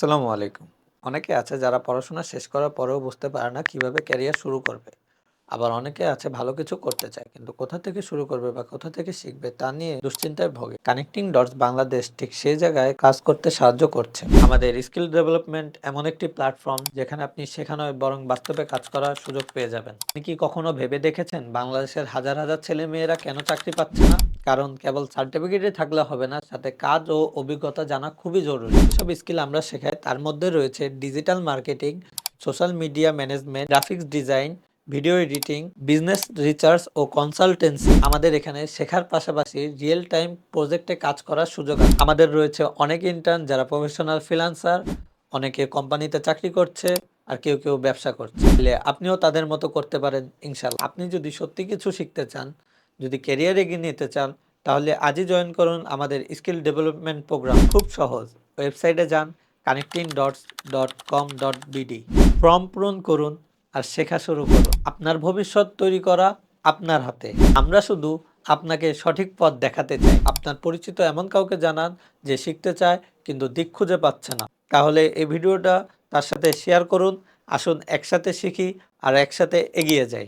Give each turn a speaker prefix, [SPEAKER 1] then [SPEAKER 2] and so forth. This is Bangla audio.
[SPEAKER 1] আসসালামু আলাইকুম। অনেকে আছে যারা পড়াশোনা শেষ করার পরেও বুঝতে পারে না কিভাবে ক্যারিয়ার শুরু করবে। আবার অনেকে আছে ভালো কিছু করতে চায় কিন্তু কোথা থেকে শুরু করবে বা কোথা থেকে শিখবে তা নিয়ে দুশ্চিন্তায় ভোগে। কানেক্টিং ডটস বাংলাদেশ ঠিক সেই জায়গায় কাজ করতে সাহায্য করছে। আমাদের স্কিল ডেভেলপমেন্ট এমন একটি প্ল্যাটফর্ম যেখানে আপনি শেখানো বরং বাস্তবে কাজ করার সুযোগ পেয়ে যাবেন। আপনি কি কখনো ভেবে দেখেছেন বাংলাদেশের হাজার হাজার ছেলে মেয়েরা কেন চাকরি পাচ্ছে না? কারণ কেবল সার্টিফিকেটে থাকলে হবে না, সাথে কাজ ও অভিজ্ঞতা জানা খুবই জরুরি। সব স্কিল আমরা শেখাই, তার মধ্যে রয়েছে digital marketing, social media management, graphics design, video editing, business research ও কনসালটেন্সি। আমাদের এখানে শেখার পাশাপাশি রিয়েল টাইম প্রজেক্টে কাজ করার সুযোগ আছে। আমাদের রয়েছে অনেক ইন্টার্ন যারা প্রফেশনাল ফ্রিল্যান্সার, অনেকে কোম্পানিতে চাকরি করছে, আর কেউ কেউ ব্যবসা করছে। আপনিও তাদের মতো করতে পারেন ইনশাল্লাহ। আপনি যদি সত্যি কিছু শিখতে চান, যদি ক্যারিয়ার এগিয়ে নিতে চান, তাহলে আজই জয়েন করুন আমাদের স্কিল ডেভেলপমেন্ট প্রোগ্রাম। খুব সহজ, ওয়েবসাইটে যান connectingdots.com.bd, ফর্ম পূরণ করুন আর শেখা শুরু করুন। আপনার ভবিষ্যৎ তৈরি করা আপনার হাতে। আমরা শুধু আপনাকে সঠিক পথ দেখাতে চাই। আপনার পরিচিত এমন কাউকে জানান যে শিখতে চায় কিন্তু দিক খুঁজে পাচ্ছে না। তাহলে এই ভিডিওটা তার সাথে শেয়ার করুন। আসুন একসাথে শিখি আর একসাথে এগিয়ে যাই।